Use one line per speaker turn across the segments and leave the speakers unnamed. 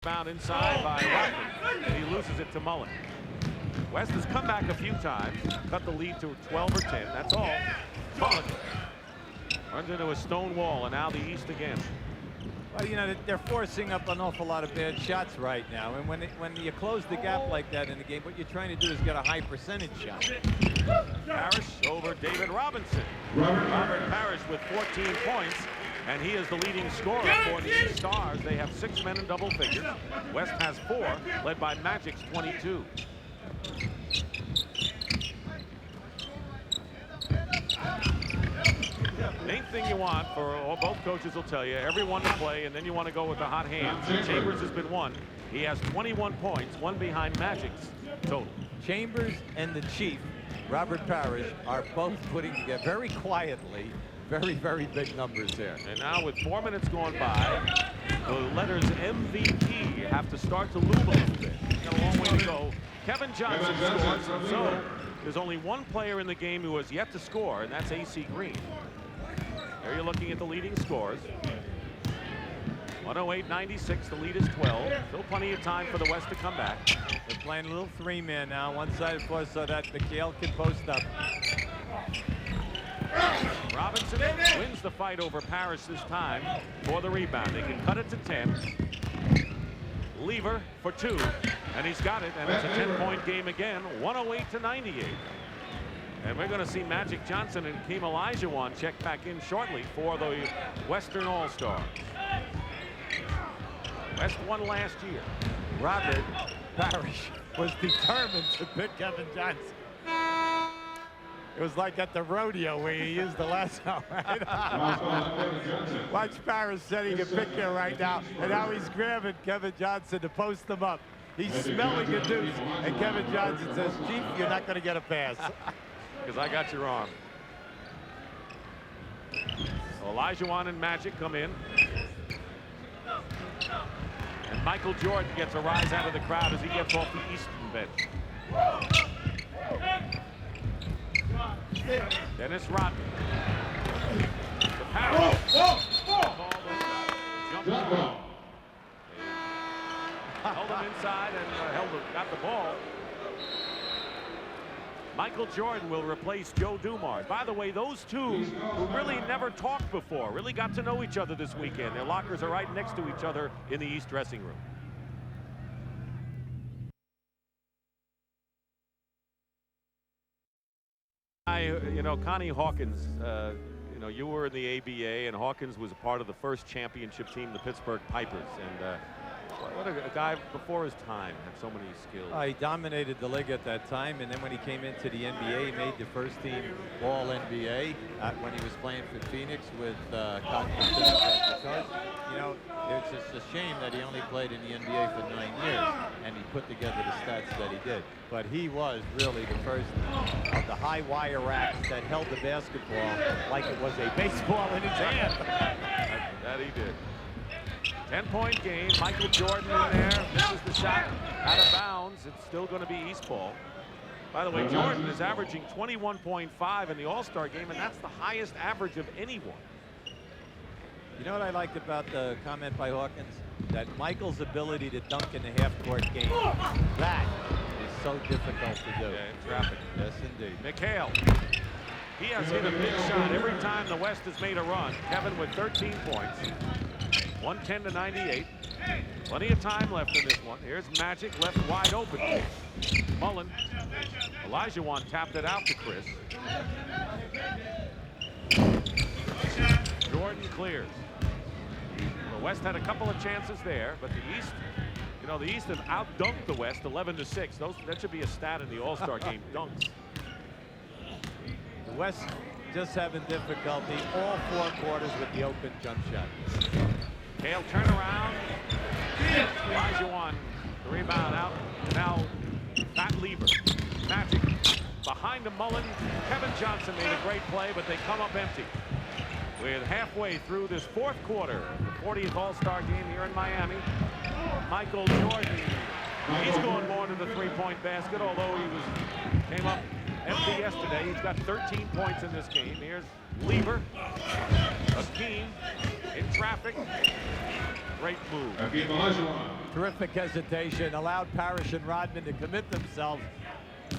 Found inside by Rockman. He loses it to Mullen. West has come back a few times, cut the lead to 12 or 10. That's all. Mullen runs into a stone wall, and now the East again.
Well, you know, they're forcing up an awful lot of bad shots right now. And when you close the gap like that in the game, what you're trying to do is get a high percentage shot.
Parrish over David Robinson. Robert Parrish with 14 points, and he is the leading scorer for the East Stars. They have 6 men in double figures. West has 4, led by Magic's 22. Main thing you want for both coaches will tell you, everyone to play, and then you want to go with the hot hands. Chambers has been one. He has 21 points, one behind Magic's total.
Chambers and the Chief, Robert Parrish, are both putting together very quietly very, very big numbers there.
And now with 4 minutes gone by, the letters MVP have to start to loom a little bit. Got a long way to go. Kevin Johnson scores, so there's only one player in the game who has yet to score, and that's AC Green. There you're looking at the leading scores. 108-96, the lead is 12. Still plenty of time for the West to come back.
They're playing a little 3-man now, one side of course, so that McHale can post up.
Robinson wins the fight over Parrish this time for the rebound. They can cut it to 10. Lever for 2, and he's got it, and it's a 10-point game again, 108-98. And we're going to see Magic Johnson and Hakeem Olajuwon check back in shortly for the Western All-Stars. West won last year.
Robert Parrish was determined to pick Kevin Johnson. It was like at the rodeo where you used the lasso, right? Watch Parrish setting a pick here right now, and now he's grabbing Kevin Johnson to post him up. He's smelling a deuce, and Kevin Johnson says, Chief, you're not going to get a pass.
Because I got you wrong. So Olajuwon and Magic come in. And Michael Jordan gets a rise out of the crowd as he gets off the Eastern bench. Dennis Rodman. The Parrish. Jump ball. Held him inside and got the ball. Michael Jordan will replace Joe Dumars. By the way, those two who really never talked before really got to know each other this weekend. Their lockers are right next to each other in the East dressing room. You know, Connie Hawkins, you know, you were in the ABA, and Hawkins was a part of the first championship team, the Pittsburgh Pipers. And what a guy before his time, had so many skills.
He dominated the league at that time, and then when he came into the NBA, he made the first team All-NBA when he was playing for Phoenix with Cotton. You know, it's just a shame that he only played in the NBA for 9 years, and he put together the stats that he did. But he was really the first of the high wire racks that held the basketball like it was a baseball in his hand.
That he did. 10-point game. Michael Jordan in there. Misses the shot out of bounds. It's still going to be East ball. By the way, Jordan is averaging 21.5 in the All-Star game, and that's the highest average of anyone.
You know what I liked about the comment by Hawkins? That Michael's ability to dunk in the half-court game, that is so difficult to do.
Yeah, in traffic.
Yes, indeed.
McHale. He has hit a big shot every time the West has made a run. Kevin with 13 points. 110-98. Plenty of time left in this one. Here's Magic left wide open. Mullen. Olajuwon tapped it out to Chris. Jordan clears. The West had a couple of chances there, but the East, you know, the East have out-dunked the West 11-6. That should be a stat in the All-Star game, dunks.
The West just having difficulty all 4 quarters with the open jump shot.
Hale turnaround. Olajuwon, the rebound out. And now Matt Lever. Magic behind the Mullen. Kevin Johnson made a great play, but they come up empty. We're halfway through this 4th quarter, the 40th All-Star game here in Miami. Michael Jordan, he's going more to the 3-point basket, although he came up empty yesterday. He's got 13 points in this game. Here's Lever. Hakeem in traffic. Great move.
Terrific hesitation. Allowed Parrish and Rodman to commit themselves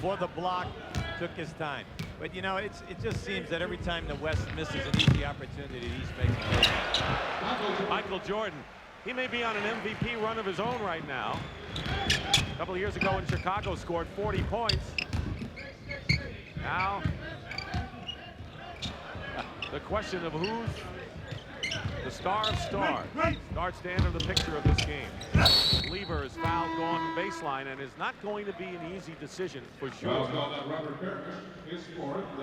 for the block. Took his time. But, you know, it just seems that every time the West misses an easy opportunity, the East makes a mistake.
Michael Jordan. He may be on an MVP run of his own right now. A couple of years ago in Chicago, scored 40 points. Now, the question of who's the star of stars starts to enter the picture of this game. Lever is fouled going baseline and is not going to be an easy decision for sure.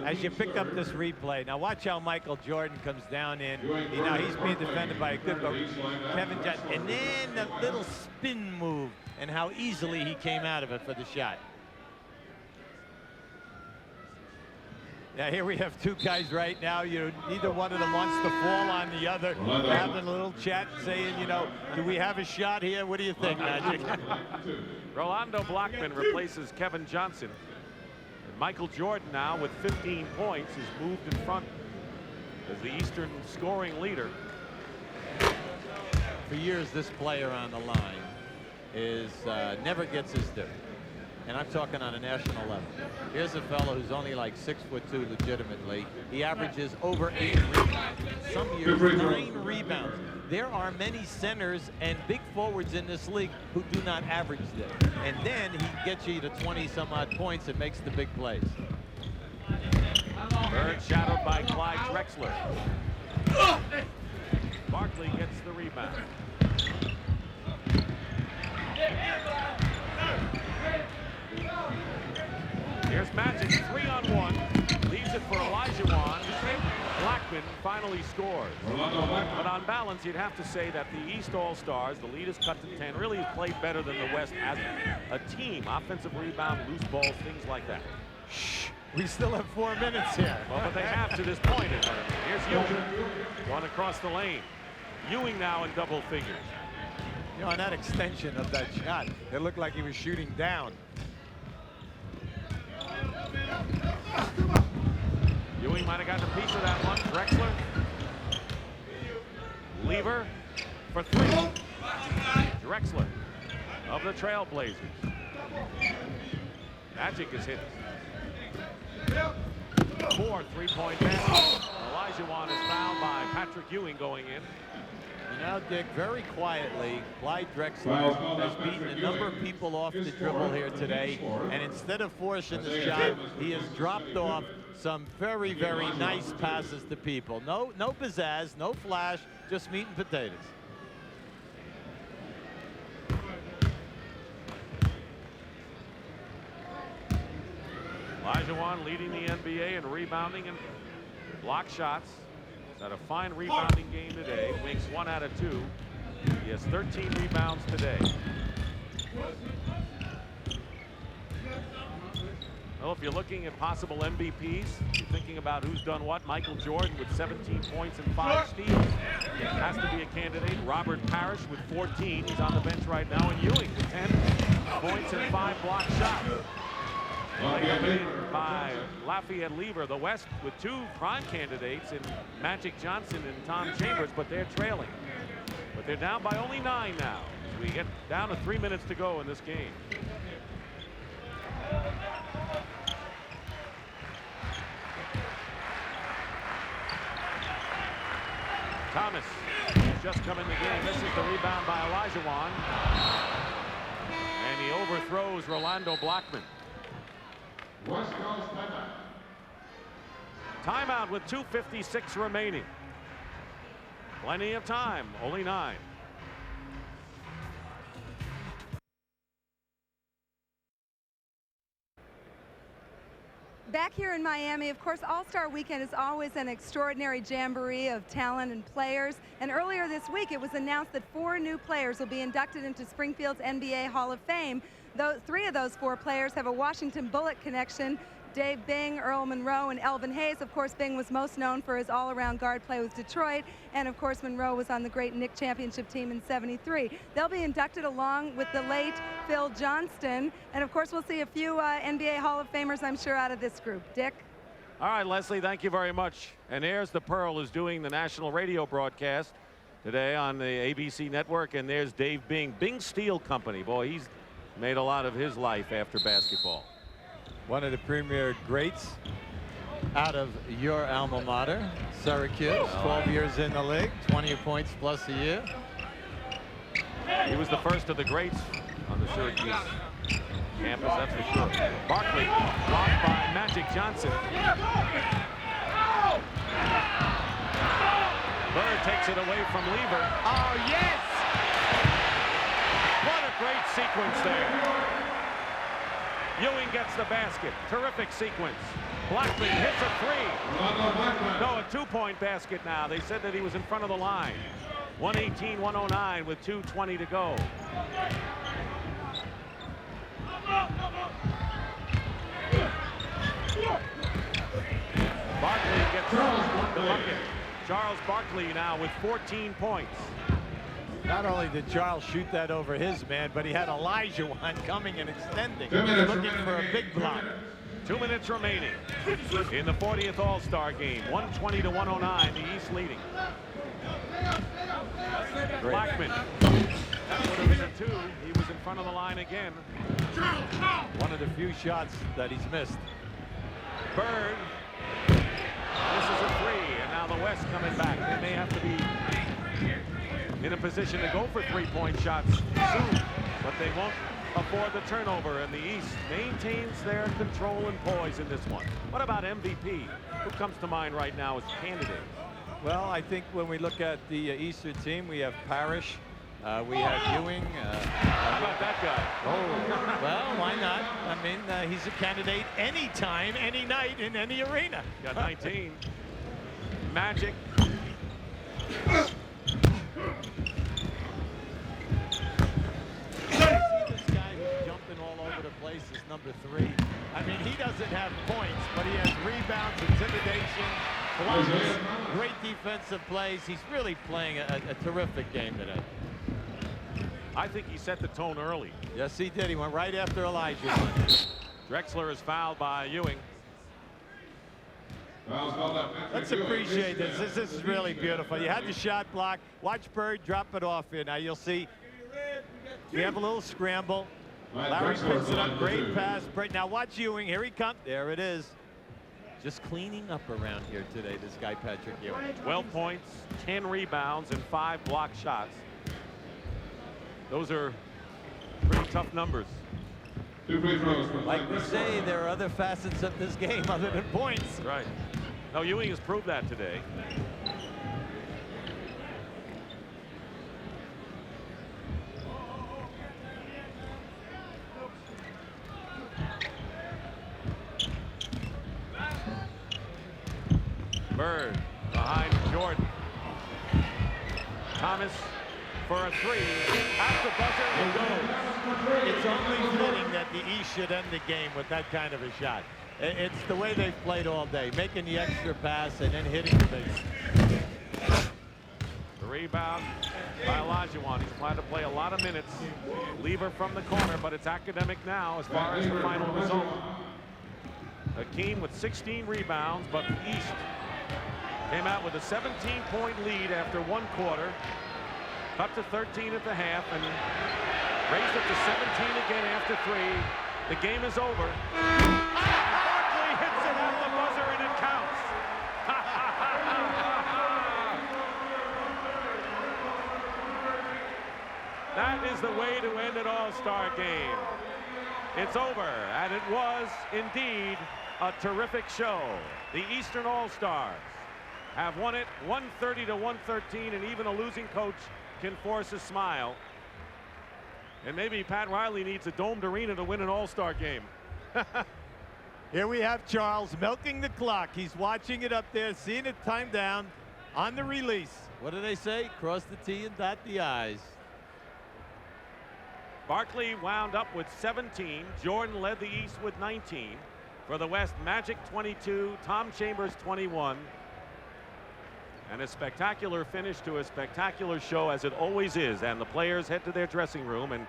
As you pick up this replay, now watch how Michael Jordan comes down in. You know, he's being defended by a good Kevin Johnson. And then the little spin move and how easily he came out of it for the shot. Now here we have two guys right now. Neither one of them wants to fall on the other. Having a little chat, saying, you know, do we have a shot here? What do you think, Magic?
Rolando Blackman replaces Kevin Johnson. And Michael Jordan now with 15 points is moved in front as the Eastern scoring leader.
For years, this player on the line is never gets his due. And I'm talking on a national level. Here's a fellow who's only like 6'2" legitimately. He averages over 8 rebounds. Some years, 9 rebounds. There are many centers and big forwards in this league who do not average this. And then he gets you to 20-some-odd points and makes the big plays.
Bird shadowed by Clyde Drexler. Barkley gets the rebound. Here's Magic, 3-on-1, leaves it for Olajuwon. Blackman finally scores. But on balance, you'd have to say that the East All-Stars, the lead is cut to 10, really have played better than the West as a team. Offensive rebound, loose balls, things like that.
Shh, we still have 4 minutes here.
Well, but they have to this point. Here's Ewing going across the lane. Ewing now in double figures.
You know, on that extension of that shot, it looked like he was shooting down.
Ewing might have gotten a piece of that one. Drexler. Lever for 3. Drexler of the Trailblazers. Magic is hit. 4 3-point man. Olajuwon is fouled by Patrick Ewing going in.
You know, Dick, very quietly, Clyde Drexler has beaten a number of people off the dribble here today. And instead of forcing the shot, he has dropped off some very, very nice passes to people. No pizzazz, no flash, just meat and potatoes.
Olajuwon leading the NBA in rebounding and block shots. He's had a fine rebounding game today. Makes 1 out of 2. He has 13 rebounds today. Well, if you're looking at possible MVPs, you're thinking about who's done what. Michael Jordan with 17 points and 5 steals has to be a candidate. Robert Parrish with 14. He's on the bench right now. And Ewing with 10 points and 5 block shots. By Lafayette Lever, the West with 2 prime candidates in Magic Johnson and Tom Chambers, but they're trailing. But they're down by only 9 now. We get down to 3 minutes to go in this game. Thomas has just come in the game. This is the rebound by Olajuwon. And he overthrows Rolando Blackman. Timeout with 2:56 remaining. Plenty of time, only 9.
Back here in Miami, of course, All-Star Weekend is always an extraordinary jamboree of talent and players. And earlier this week, it was announced that 4 new players will be inducted into Springfield's NBA Hall of Fame. 3 of those 4 players have a Washington Bullet connection. Dave Bing, Earl Monroe, and Elvin Hayes. Of course, Bing was most known for his all-around guard play with Detroit, and of course, Monroe was on the great Knick championship team in '73. They'll be inducted along with the late Phil Johnston, and of course, we'll see a few NBA Hall of Famers, I'm sure, out of this group. Dick?
All right, Leslie, thank you very much. And Airs the Pearl is doing the national radio broadcast. today on the ABC network. And there's Dave Bing Steel Company. Boy, he's made a lot of his life after basketball.
One of the premier greats out of your alma mater, Syracuse. 12 years in the league, 20 points plus a year.
He was the first of the greats on the Syracuse campus, that's for sure. Barkley blocked by Magic Johnson. Bird takes it away from Lever. Oh, yes! What a great sequence there. Ewing gets the basket. Terrific sequence. Blackman hits a three. No, a two-point basket now. They said that he was in front of the line. 118-109 with 2:20 to go. Barkley gets the bucket. Charles Barkley now with 14 points.
Not only did Charles shoot that over his man, but he had Olajuwon coming and extending, looking for a big block.
2 minutes remaining in the 40th All-Star game. 120-109, the East leading.
Great.
Blackman. That would have been a two. He was in front of the line again.
One of the few shots that he's missed.
Bird. This is a three, and now the West coming back. They may have to be in a position to go for three-point shots soon, but they won't afford the turnover, and the East maintains their control and poise in this one. What about MVP? Who comes to mind right now as candidate?
Well, I think when we look at the Eastern team, we have Parrish, we have Ewing.
How about that guy?
Oh, well, why not? I mean, he's a candidate anytime, any night, in any arena.
Got 19. Magic.
This guy who's jumping all over the place is number 3. I mean, he doesn't have points, but he has rebounds, intimidation, blocks, great defensive plays. He's really playing a terrific game today.
I think he set the tone early.
Yes, he did. He went right after Elijah.
Drexler is fouled by Ewing.
Let's appreciate this. This is really beautiful. You had the shot block. Watch Bird drop it off here. Now you'll see we have a little scramble. Larry picks it up. Great pass. Now watch Ewing. Here he comes. There it is. Just cleaning up around here today, this guy Patrick Ewing.
12 points, 10 rebounds, and 5 block shots. Those are pretty tough numbers.
Like we say, there are other facets of this game other than points.
Right. No, Ewing has proved that today. Bird behind Jordan. Thomas for a three. At the buzzer it goes.
It's only fitting that the East should end the game with that kind of a shot. It's the way they've played all day, making the extra pass and then hitting the big.
The rebound by Olajuwon. He's planning to play a lot of minutes. Lever from the corner, but it's academic now as far as the final result. Hakeem with 16 rebounds, but the East came out with a 17-point lead after 1 quarter. Cut to 13 at the half and raised it to 17 again after 3. The game is over. Barkley hits it at the buzzer and it counts. That is the way to end an All-Star game. It's over, and it was indeed a terrific show. The Eastern All-Stars have won it 130 to 113, and even a losing coach can force a smile. And maybe Pat Riley needs a domed arena to win an All-Star game.
Here we have Charles milking the clock. He's watching it up there, seeing it time down on the release. What do they say? Cross the T and dot the I's.
Barkley wound up with 17. Jordan led the East with 19. For the West, Magic 22, Tom Chambers 21. And a spectacular finish to a spectacular show, as it always is. And the players head to their dressing room, and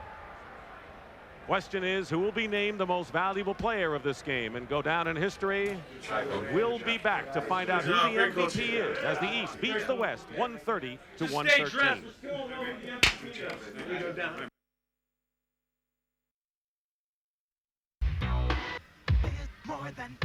Question is, who will be named the most valuable player of this game and go down in history? We'll be back to find out who the MVP is as the East beats the West 130 to 113.
More than